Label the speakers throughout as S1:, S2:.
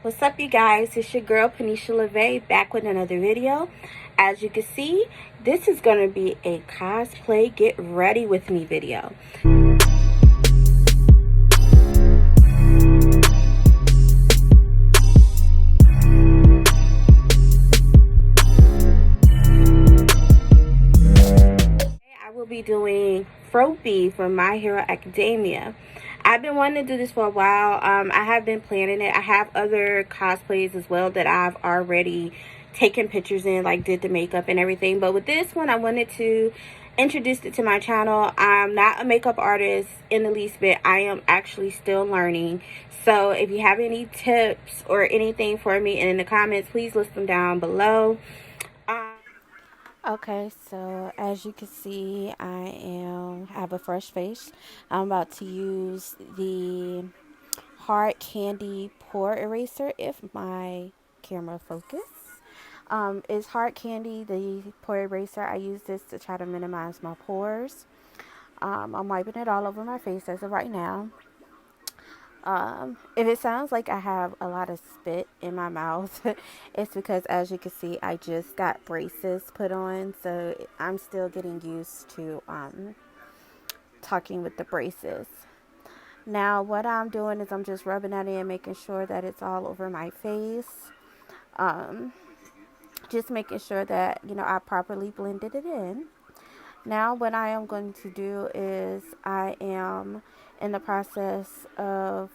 S1: What's up, you guys? It's your girl Panisha LeVay back with another video. As you can see, this is going to be a cosplay get ready with me video. I will be doing Froppy from My Hero Academia. I've been wanting to do this for a while. I have been planning it. I have other cosplays as well that I've already taken pictures in, like did the makeup and everything. But with this one, I wanted to introduce it to my channel. I'm not a makeup artist in the least bit. I am actually still learning. So if you have any tips or anything for me in the comments, please list them down below. Okay, so as you can see, I have a fresh face. I'm about to use the hard candy pore eraser if my camera focus. It's hard candy, the pore eraser. I use this to try to minimize my pores. I'm wiping it all over my face as of right now. If it sounds like I have a lot of spit in my mouth, it's because, as you can see, I just got braces put on, so I'm still getting used to talking with the braces. Now, what I'm doing is I'm just rubbing that in, making sure that it's all over my face. Just making sure that, I properly blended it in. Now, what I am going to do is I am in the process of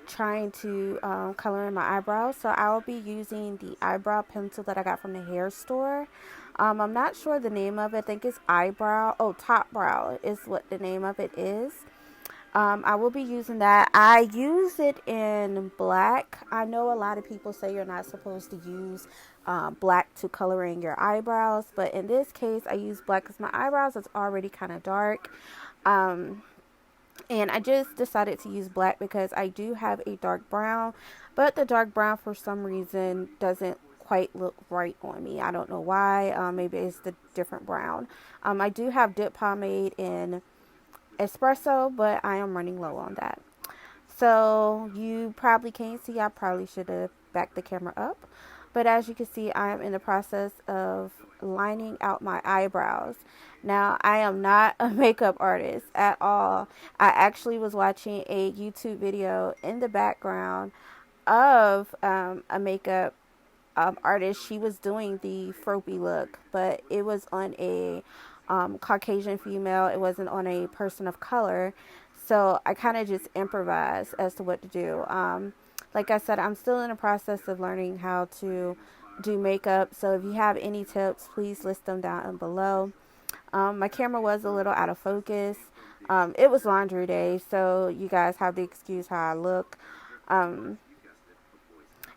S1: trying to color in my eyebrows. So I will be using the eyebrow pencil that I got from the hair store. I'm not sure the name of it. I think it's Eyebrow. Oh, Top Brow is what the name of it is. I will be using that. I use it in black. I know a lot of people say you're not supposed to use black to color in your eyebrows, but in this case I use black because my eyebrows is already kind of dark. And I just decided to use black because I do have a dark brown, but the dark brown for some reason doesn't quite look right on me. I don't know why. Maybe it's the different brown. I do have dip pomade in espresso, but I am running low on that. So you probably can't see. I probably should have backed the camera up. But as you can see, I am in the process of lining out my eyebrows. Now, I am not a makeup artist at all. I actually was watching a YouTube video in the background of a makeup artist. She was doing the Froppy look, but it was on a Caucasian female. It wasn't on a person of color. So I kind of just improvised as to what to do. Like I said, I'm still in the process of learning how to do makeup. So if you have any tips, please list them down below. My camera was a little out of focus. It was laundry day, so you guys have to excuse how I look.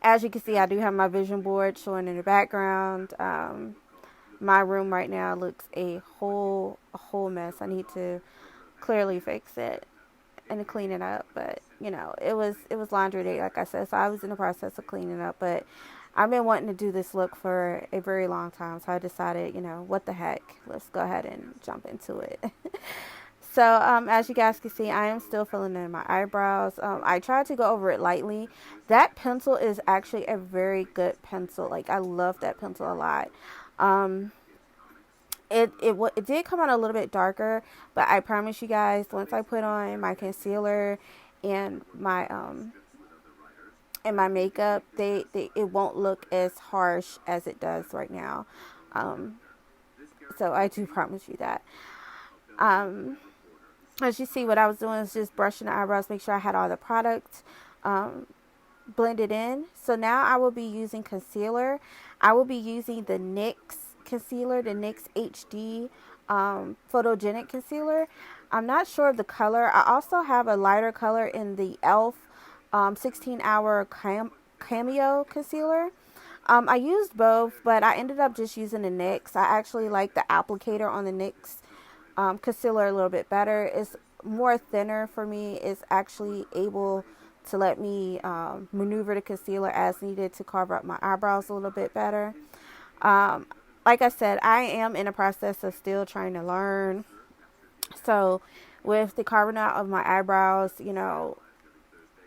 S1: As you can see, I do have my vision board showing in the background. My room right now looks a whole mess. I need to clearly fix it and clean it up, but it was laundry day, like I said, so I was in the process of cleaning up. But I've been wanting to do this look for a very long time, so I decided, what the heck, let's go ahead and jump into it. So as you guys can see, I am still filling in my eyebrows. I tried to go over it lightly. That pencil is actually a very good pencil. Like, I love that pencil a lot. It did come out a little bit darker, but I promise you guys, once I put on my concealer and my makeup, it won't look as harsh as it does right now. So I do promise you that. As you see, what I was doing is just brushing the eyebrows, make sure I had all the product blended in. So now I will be using concealer. I will be using the NYX concealer, the NYX HD photogenic concealer. I'm not sure of the color. I also have a lighter color in the ELF 16-hour cameo concealer. I used both, but I ended up just using the NYX. I actually like the applicator on the NYX concealer a little bit better. It's more thinner for me. It's actually able to let me maneuver the concealer as needed to carve up my eyebrows a little bit better. Like I said, I am in a process of still trying to learn. So with the carving out of my eyebrows,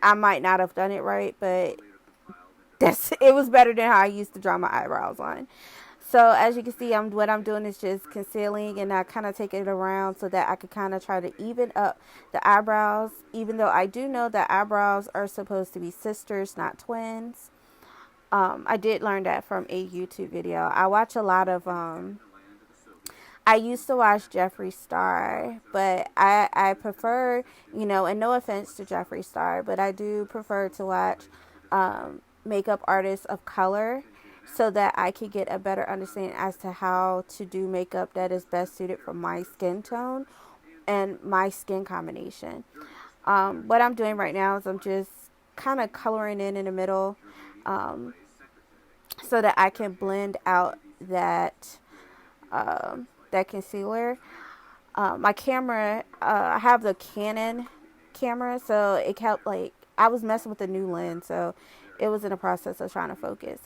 S1: I might not have done it right, but it was better than how I used to draw my eyebrows on. So as you can see, what I'm doing is just concealing, and I kind of take it around so that I could kind of try to even up the eyebrows, even though I do know that eyebrows are supposed to be sisters, not twins. I did learn that from a YouTube video. I watch a lot of I used to watch Jeffree Star, but I prefer, and no offense to Jeffree Star, but I do prefer to watch makeup artists of color so that I could get a better understanding as to how to do makeup that is best suited for my skin tone and my skin combination. What I'm doing right now is I'm just kind of coloring in the middle so that I can blend out that concealer. My camera, I have the Canon camera, so it kept I was messing with the new lens, so it was in the process of trying to focus.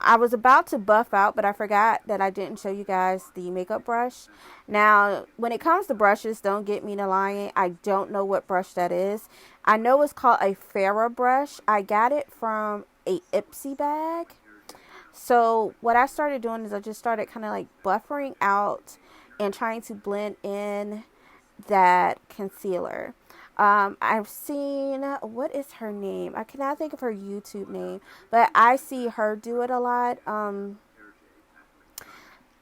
S1: I was about to buff out, but I forgot that I didn't show you guys the makeup brush. Now, when it comes to brushes, don't get me to lying. I don't know what brush that is. I know it's called a Farrah brush. I got it from a Ipsy bag. So what I started doing is I just started kind of buffering out and trying to blend in that concealer. I've seen, what is her name? I cannot think of her YouTube name, but I see her do it a lot.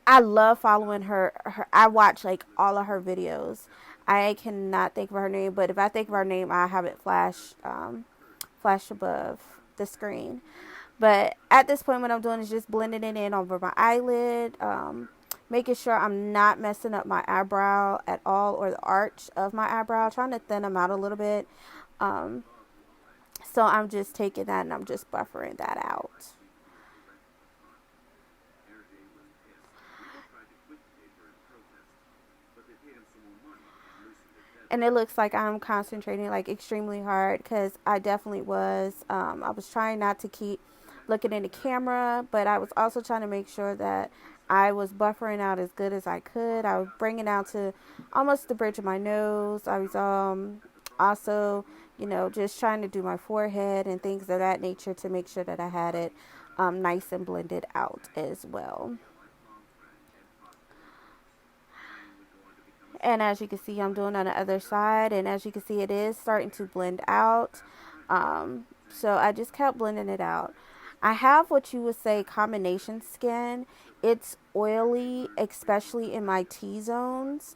S1: I love following her. I watch all of her videos. I cannot think of her name, but if I think of her name, I have it flash above the screen. But at this point, what I'm doing is just blending it in over my eyelid, making sure I'm not messing up my eyebrow at all, or the arch of my eyebrow, trying to thin them out a little bit. So I'm just taking that and I'm just buffering that out. And it looks like I'm concentrating extremely hard, because I definitely was. I was trying not to keep looking in the camera, but I was also trying to make sure that I was buffering out as good as I could. I was bringing out to almost the bridge of my nose. I was also, just trying to do my forehead and things of that nature to make sure that I had it nice and blended out as well. And as you can see, I'm doing on the other side, and as you can see, it is starting to blend out. So I just kept blending it out. I have what you would say combination skin. It's oily, especially in my T-zones.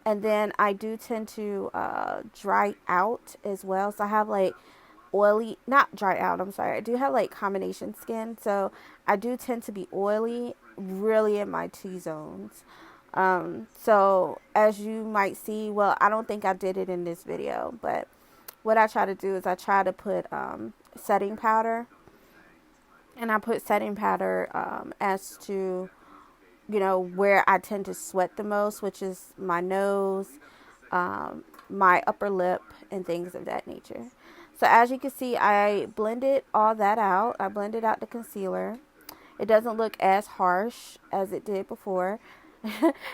S1: And then I do tend to dry out as well. So I have oily, not dry out, I'm sorry. I do have combination skin. So I do tend to be oily really in my T-zones. So as you might see, well, I don't think I did it in this video, but what I try to do is I try to put setting powder. And I put setting powder as to, where I tend to sweat the most, which is my nose, my upper lip, and things of that nature. So as you can see, I blended all that out. I blended out the concealer. It doesn't look as harsh as it did before.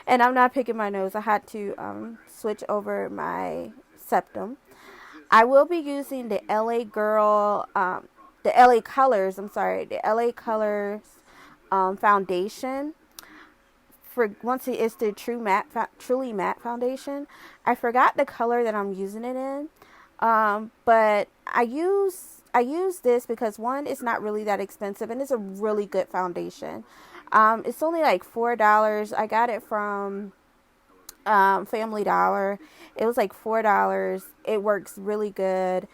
S1: And I'm not picking my nose. I had to switch over my septum. I will be using the LA Girl, the LA Colors, the LA Colors foundation. For once it's the truly matte foundation. I forgot the color that I'm using it in, but I use this because one, it's not really that expensive, and it's a really good foundation. It's only $4. I got it from Family Dollar. It was $4. It works really good.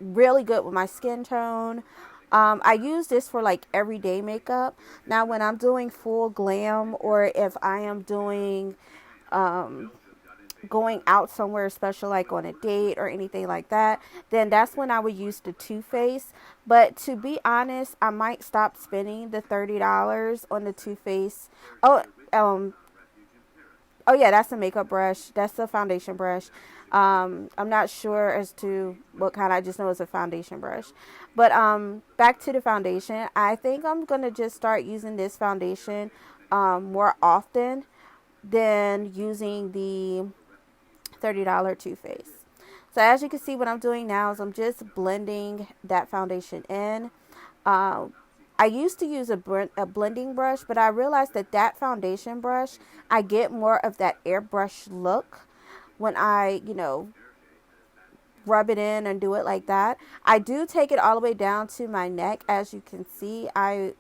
S1: Really good with my skin tone. I use this for everyday makeup. Now when I'm doing full glam, or if I am doing going out somewhere special, on a date or anything like that, then that's when I would use the Too Faced. But to be honest, I might stop spending the $30 on the Too Faced. Oh yeah, that's a makeup brush. That's a foundation brush. I'm not sure as to what kind. I just know it's a foundation brush. But back to the foundation. I think I'm going to just start using this foundation more often than using the $30 Too Faced. So as you can see, what I'm doing now is I'm just blending that foundation in. Um, I used to use a blending brush, but I realized that that foundation brush, I get more of that airbrush look when I, rub it in and do it like that. I do take it all the way down to my neck, as you can see. I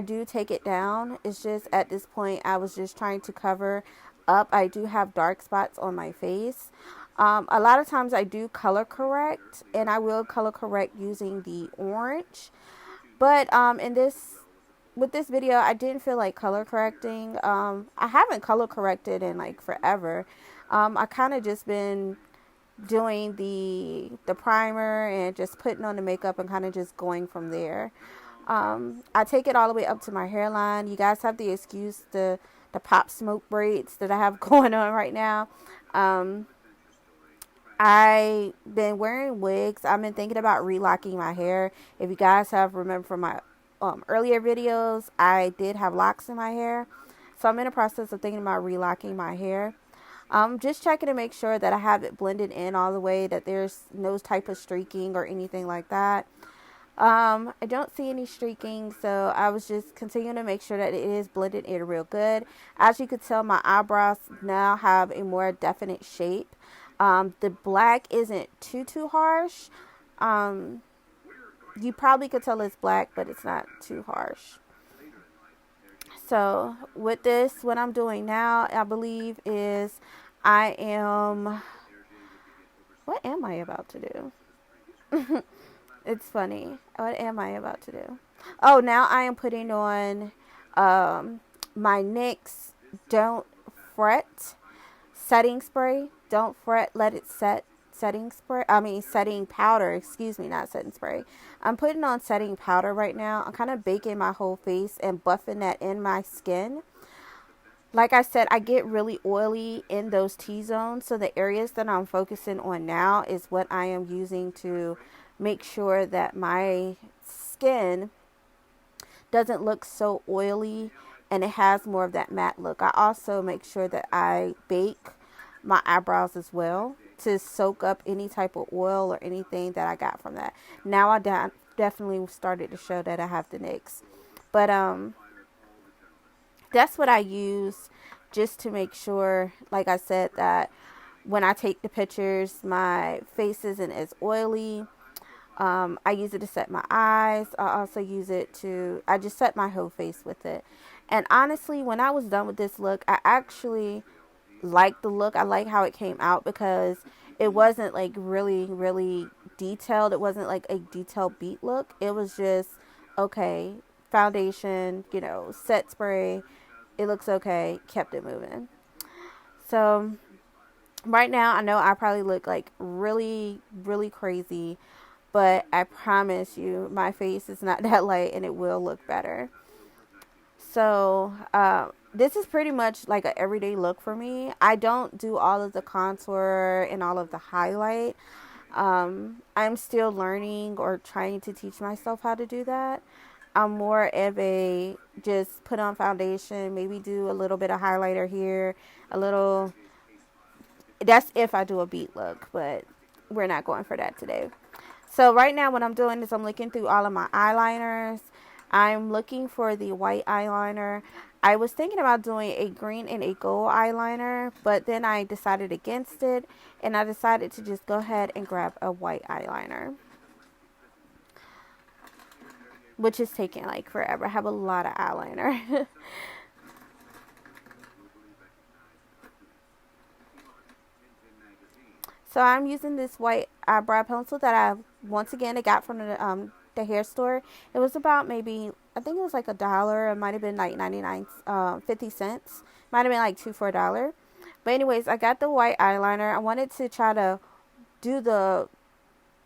S1: do take it down. It's just at this point I was just trying to cover up. I do have dark spots on my face. A lot of times I do color correct, and I will color correct using the orange. But in this with this video, I didn't feel like color correcting. I haven't color corrected in like forever. I kind of just been doing the primer and just putting on the makeup and kind of just going from there. I take it all the way up to my hairline. You guys have to excuse the pop smoke braids that I have going on right now. I've been wearing wigs. I've been thinking about relocking my hair. If you guys have remembered from my earlier videos, I did have locks in my hair. So I'm in the process of thinking about relocking my hair. Just checking to make sure that I have it blended in all the way, that there's no type of streaking or anything like that. I don't see any streaking, so I was just continuing to make sure that it is blended in real good. As you can tell, my eyebrows now have a more definite shape. The black isn't too harsh. You probably could tell it's black, but it's not too harsh. So with this, what I'm doing now, I believe, is what am I about to do? It's funny. What am I about to do? Oh, now I am putting on my NYX Don't Fret setting spray. Don't fret, let it set setting spray. Setting powder. Excuse me, not setting spray. I'm putting on setting powder right now. I'm kind of baking my whole face and buffing that in my skin. Like I said, I get really oily in those T-zones. So the areas that I'm focusing on now is what I am using to make sure that my skin doesn't look so oily and it has more of that matte look. I also make sure that I bake my eyebrows as well to soak up any type of oil or anything that I got from that. Now I definitely started to show that I have the NYX. But that's what I use just to make sure, like I said, that when I take the pictures, my face isn't as oily. I use it to set my eyes. I also use it I just set my whole face with it. And honestly, when I was done with this look, I actually like the look. I like how it came out because it wasn't like really, really detailed. It wasn't like a detailed beat look. It was just, okay, foundation, set spray. It looks okay. Kept it moving. So right now, I know I probably look like really, really crazy, but I promise you, my face is not that light and it will look better. So, this is pretty much like an everyday look for me. I don't do all of the contour and all of the highlight. I'm still learning or trying to teach myself how to do that. I'm more of a just put on foundation, maybe do a little bit of highlighter here, that's if I do a beat look, but we're not going for that today. So right now what I'm doing is I'm looking through all of my eyeliners. I'm looking for the white eyeliner. I was thinking about doing a green and a gold eyeliner, but then I decided against it, and I decided to just go ahead and grab a white eyeliner, which is taking like forever. I have a lot of eyeliner. So I'm using this white eyebrow pencil that I got from the hair store. It was about maybe, I think it was like $1. It might have been like 50 cents. Might have been like 2 for $1. But anyways, I got the white eyeliner. I wanted to try to do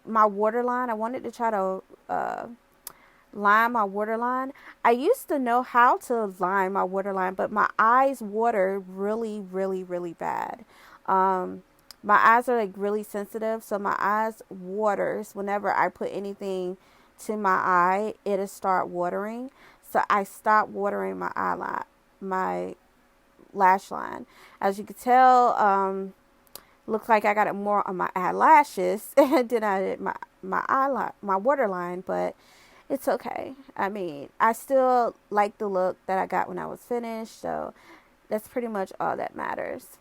S1: my waterline. I wanted to try to line my waterline. I used to know how to line my waterline, but my eyes water really, really, really bad. My eyes are like really sensitive, so my eyes waters whenever I put anything to my eye. It'll start watering, so I stopped watering my lash line. As you can tell, looks like I got it more on my eyelashes than I did my waterline, but it's okay. I mean, I still like the look that I got when I was finished, so that's pretty much all that matters.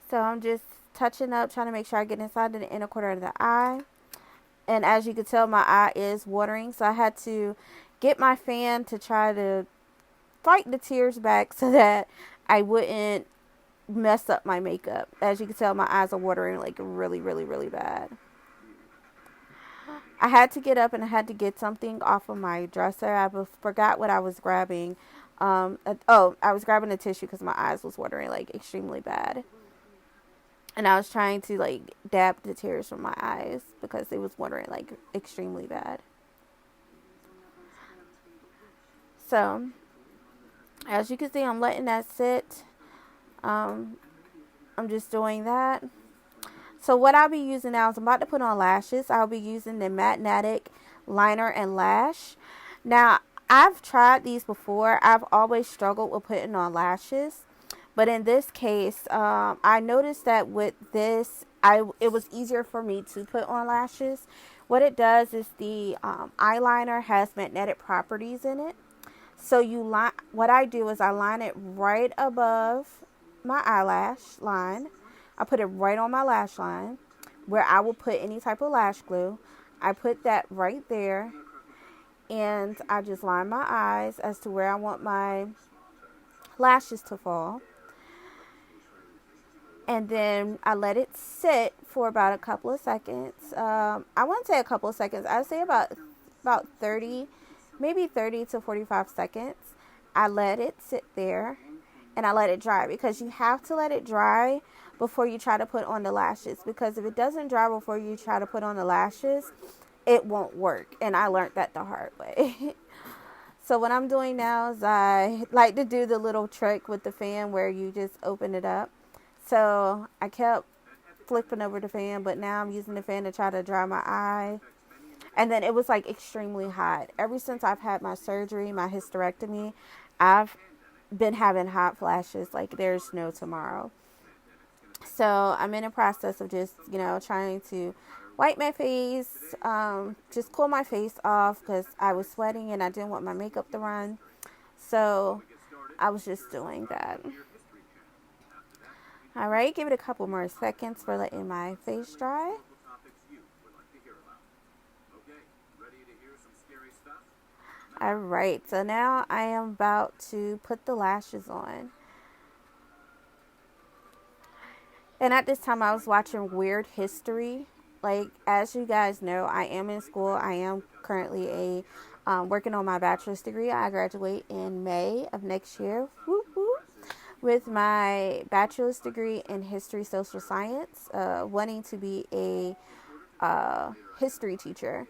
S1: So I'm just touching up, trying to make sure I get inside the inner corner of the eye. And as you can tell, my eye is watering, so I had to get my fan to try to fight the tears back so that I wouldn't mess up my makeup. As you can tell, my eyes are watering like really, really, really bad. I had to get up and I had to get something off of my dresser. I forgot what I was grabbing. I was grabbing a tissue because my eyes was watering like extremely bad. And I was trying to like dab the tears from my eyes because they was watering like extremely bad. So, as you can see, I'm letting that sit. I'm just doing that. So what I'll be using now is I'm about to put on lashes. I'll be using the Magnetic Liner and Lash. Now, I've tried these before. I've always struggled with putting on lashes. But in this case, I noticed that with this, it was easier for me to put on lashes. What it does is the eyeliner has magnetic properties in it. So what I do is I line it right above my eyelash line. I put it right on my lash line where I will put any type of lash glue. I put that right there, and I just line my eyes as to where I want my lashes to fall. And then I let it sit for about a couple of seconds. I wouldn't say a couple of seconds. I'd say about 30, maybe 30 to 45 seconds. I let it sit there and I let it dry, because you have to let it dry before you try to put on the lashes, because if it doesn't dry before you try to put on the lashes, it won't work. And I learned that the hard way. So what I'm doing now is I like to do the little trick with the fan where you just open it up. So I kept flipping over the fan, but now I'm using the fan to try to dry my eye. And then it was like extremely hot. Ever since I've had my surgery, my hysterectomy, I've been having hot flashes like there's no tomorrow. So I'm in the process of just, trying to wipe my face, just cool my face off because I was sweating and I didn't want my makeup to run. So I was just doing that. All right, give it a couple more seconds for letting my face dry. All right, so now I am about to put the lashes on. And at this time, I was watching Weird History. Like, as you guys know, I am in school. I am currently working on my bachelor's degree. I graduate in May of next year. Whoop, whoop. With my bachelor's degree in history, social science, wanting to be a history teacher,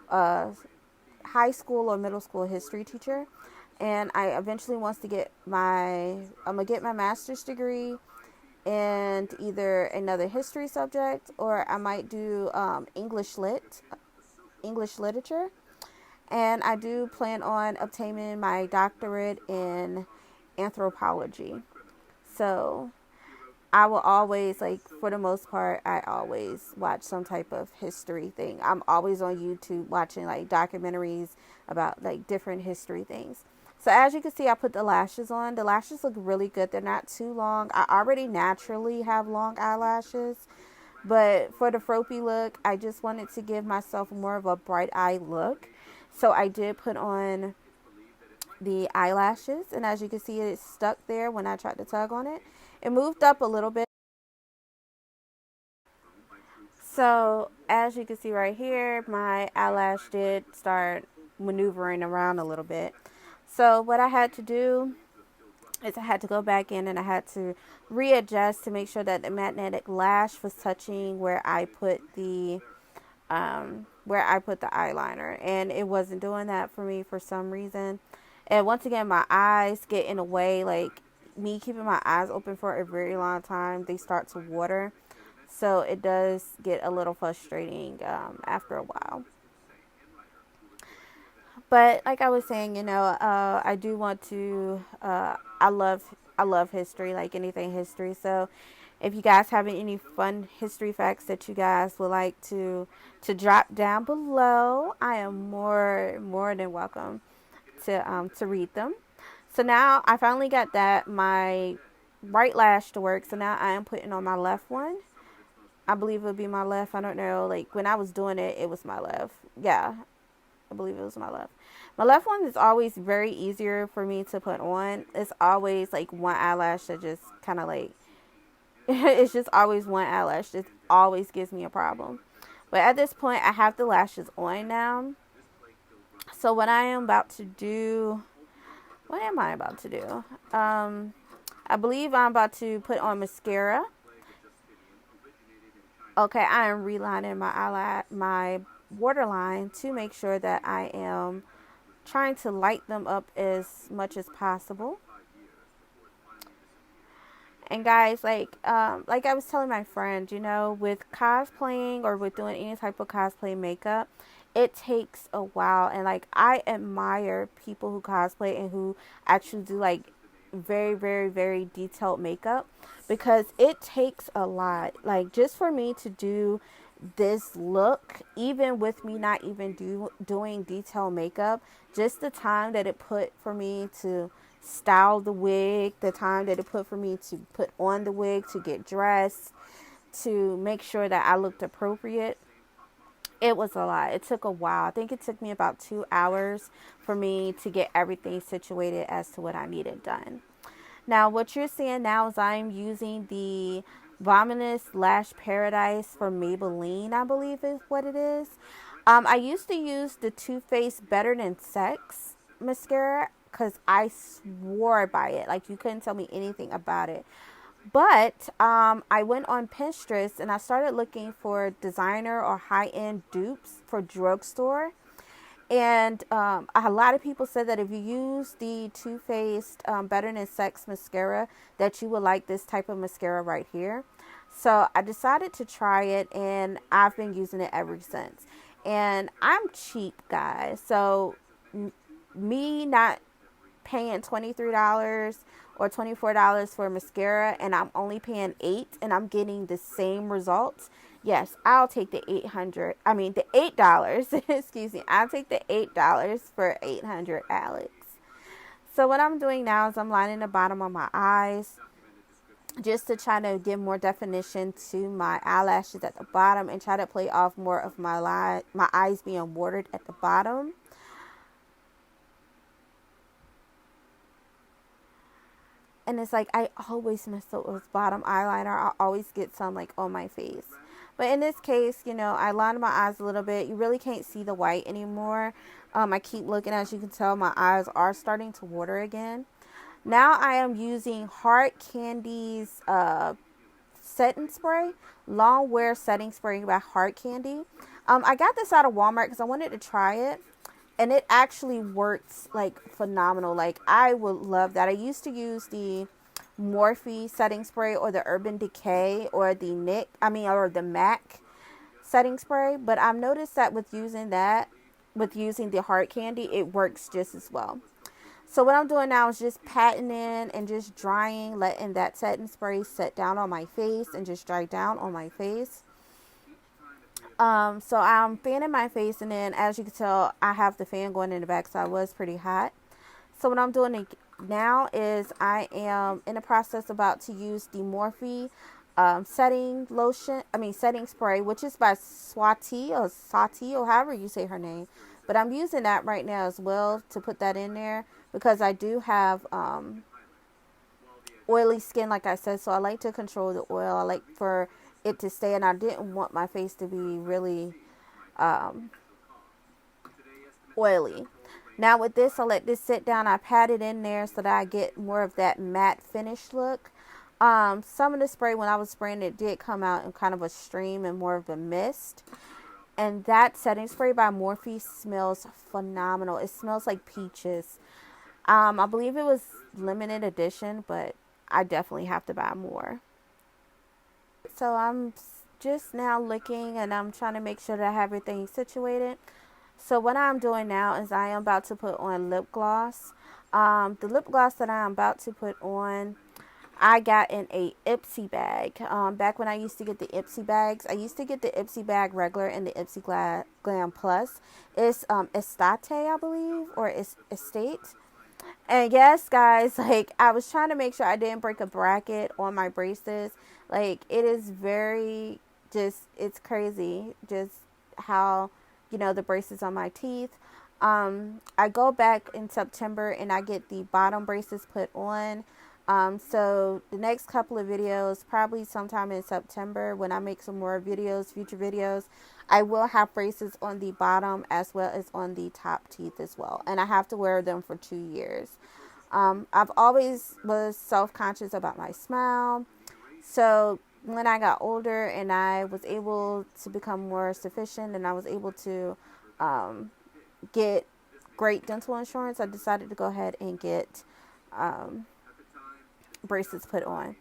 S1: high school or middle school history teacher. And I eventually wants to get I'm gonna get my master's degree in either another history subject, or I might do English literature. And I do plan on obtaining my doctorate in anthropology. So I will always, for the most part, I always watch some type of history thing. I'm always on YouTube watching documentaries about different history things. So as you can see, I put the lashes on. The lashes look really good. They're not too long. I already naturally have long eyelashes, but for the Froppy look, I just wanted to give myself more of a bright eye look. So I did put on the eyelashes, and as you can see, it's stuck there when I tried to tug on it. It moved up a little bit. So as you can see right here, my eyelash did start maneuvering around a little bit. So what I had to do is I had to go back in and I had to readjust to make sure that the magnetic lash was touching where I put the eyeliner, and it wasn't doing that for me for some reason. And once again, my eyes get in the way. Like, me keeping my eyes open for a very long time, they start to water. So it does get a little frustrating after a while. But like I was saying, I do want to. I love history, like anything history. So, if you guys have any fun history facts that you guys would like to drop down below, I am more than welcome to read them. So now I finally got that my right lash to work. So now I am putting on my left one. I believe it would be my left. I don't know. Like when I was doing it, it was my left. Yeah, I believe it was my left. My left one is always very easier for me to put on. It's always like one eyelash that just kind of like, it's just always one eyelash. It always gives me a problem. But at this point, I have the lashes on now. So what I am about to do, what am I about to do? I believe I'm about to put on mascara. Okay, I am relining my waterline to make sure that I am trying to light them up as much as possible. And guys, like I was telling my friend, with cosplaying or with doing any type of cosplay makeup, it takes a while. And like I admire people who cosplay and who actually do like very, very, very detailed makeup because it takes a lot. Like just for me to do this look, even with me not even doing detailed makeup, just the time that it put for me to style the wig, the time that it put for me to put on the wig, to get dressed, to make sure that I looked appropriate, it was a lot. It took a while. I think it took me about 2 hours for me to get everything situated as to what I needed done. Now, what you're seeing now is I'm using the Vomitous Lash Paradise from Maybelline, I believe is what it is. I used to use the Too Faced Better Than Sex mascara because I swore by it. Like, you couldn't tell me anything about it. But I went on Pinterest and I started looking for designer or high-end dupes for drugstore. And a lot of people said that if you use the Too Faced Better Than Sex mascara, that you would like this type of mascara right here. So I decided to try it, and I've been using it ever since. And I'm cheap, guys. So me not paying $23 or $24 for mascara and I'm only paying $8 and I'm getting the same results, yes, I'll take the $8 excuse me, I'll take the $8 for 800, Alex. So what I'm doing now is I'm lining the bottom of my eyes just to try to give more definition to my eyelashes at the bottom and try to play off more of my eyes being watered at the bottom. And it's like I always mess up with bottom eyeliner. I always get some like on my face. But in this case, I lined my eyes a little bit. You really can't see the white anymore. I keep looking. As you can tell, my eyes are starting to water again. Now I am using Hard Candy's setting spray. Long Wear setting spray by Hard Candy. I got this out of Walmart because I wanted to try it. And it actually works like phenomenal. Like I would love that. I used to use the Morphe setting spray or the Urban Decay or the or the MAC setting spray. But I've noticed that with using the Hard Candy, it works just as well. So what I'm doing now is just patting in and just drying, letting that setting spray set down on my face and just dry down on my face. So I'm fanning my face, and then as you can tell, I have the fan going in the back, so I was pretty hot. So what I'm doing now is I am in the process about to use the Morphe setting spray, which is by Swati or however you say her name. But I'm using that right now as well to put that in there because I do have oily skin, like I said, so I like to control the oil. I like for it to stay, and I didn't want my face to be really oily. Now with this, I let this sit down. I pat it in there so that I get more of that matte finish look. Some of the spray, when I was spraying it, did come out in kind of a stream and more of a mist. And that setting spray by Morphe smells phenomenal. It smells like peaches. I believe it was limited edition, but I definitely have to buy more. So I'm just now looking and I'm trying to make sure that I have everything situated. So what I'm doing now is I am about to put on lip gloss. The lip gloss that I'm about to put on, I got in a Ipsy bag. Back when I used to get the Ipsy bags, I used to get the Ipsy bag regular and the Ipsy Glam Plus. It's Estate, I believe, or Estate. And yes, guys, like I was trying to make sure I didn't break a bracket on my braces. Like it is very just it's crazy just how the braces on my teeth. I go back in September and I get the bottom braces put on. So the next couple of videos, probably sometime in September when I make some more videos, future videos, I will have braces on the bottom as well as on the top teeth as well. And I have to wear them for 2 years. I've always was self-conscious about my smile. So when I got older and I was able to become more sufficient and I was able to get great dental insurance, I decided to go ahead and get braces put on.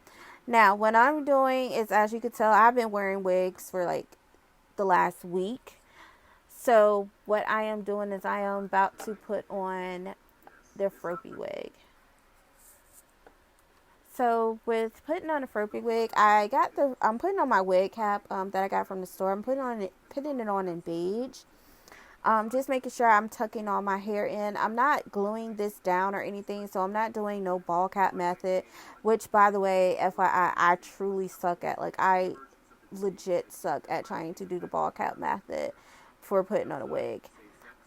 S1: Now, what I'm doing is, as you can tell, I've been wearing wigs for like the last week. So what I am doing is I am about to put on the Froppy wig. So with putting on a Froppy wig, I'm putting on my wig cap that I got from the store. I'm putting it on in beige. Just making sure I'm tucking all my hair in. I'm not gluing this down or anything, so I'm not doing no ball cap method, which, by the way, FYI, I truly suck at. Like, I legit suck at trying to do the ball cap method for putting on a wig.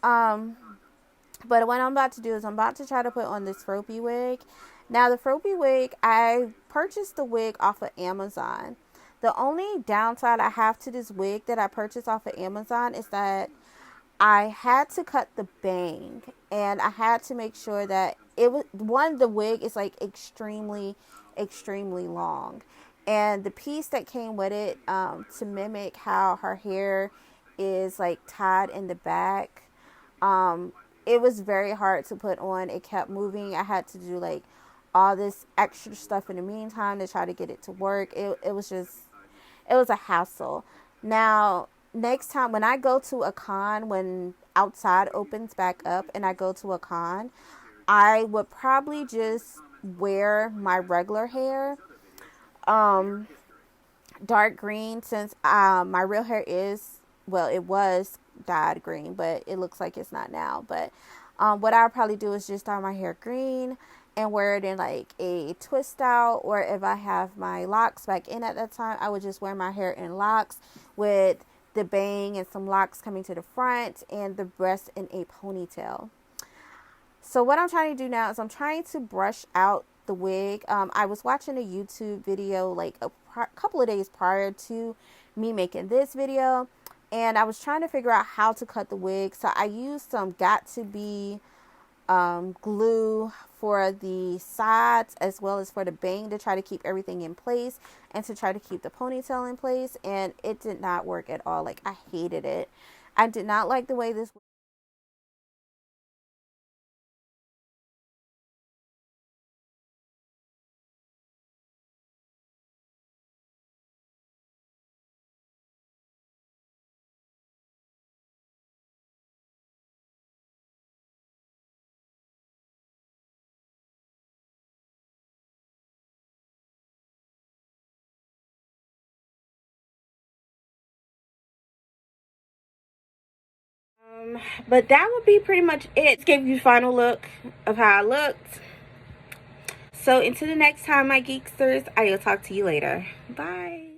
S1: But what I'm about to do is I'm about to try to put on this Froppy wig. Now, the Froppy wig, I purchased the wig off of Amazon. The only downside I have to this wig that I purchased off of Amazon is that I had to cut the bang, and I had to make sure that the wig is like extremely, extremely long. And the piece that came with it, to mimic how her hair is like tied in the back, it was very hard to put on. It kept moving. I had to do like all this extra stuff in the meantime to try to get it to work. It was a hassle. Now, next time when I go to a con, when outside opens back up and I go to a con, I would probably just wear my regular hair, dark green, since my real hair it was dyed green, but it looks like it's not now. But what I'll probably do is just dye my hair green and wear it in like a twist out, or if I have my locks back in at that time, I would just wear my hair in locks with the bang and some locks coming to the front and the rest in a ponytail. So what I'm trying to do now is I'm trying to brush out the wig. I was watching a YouTube video like a couple of days prior to me making this video, and I was trying to figure out how to cut the wig. So I used some Got2b glue for the sides as well as for the bang to try to keep everything in place and to try to keep the ponytail in place, and it did not work at all. Like, I hated it. I did not like the way this. But that would be pretty much it. Gave you a final look of how I looked. So until the next time, my geeksters, I will talk to you later. Bye.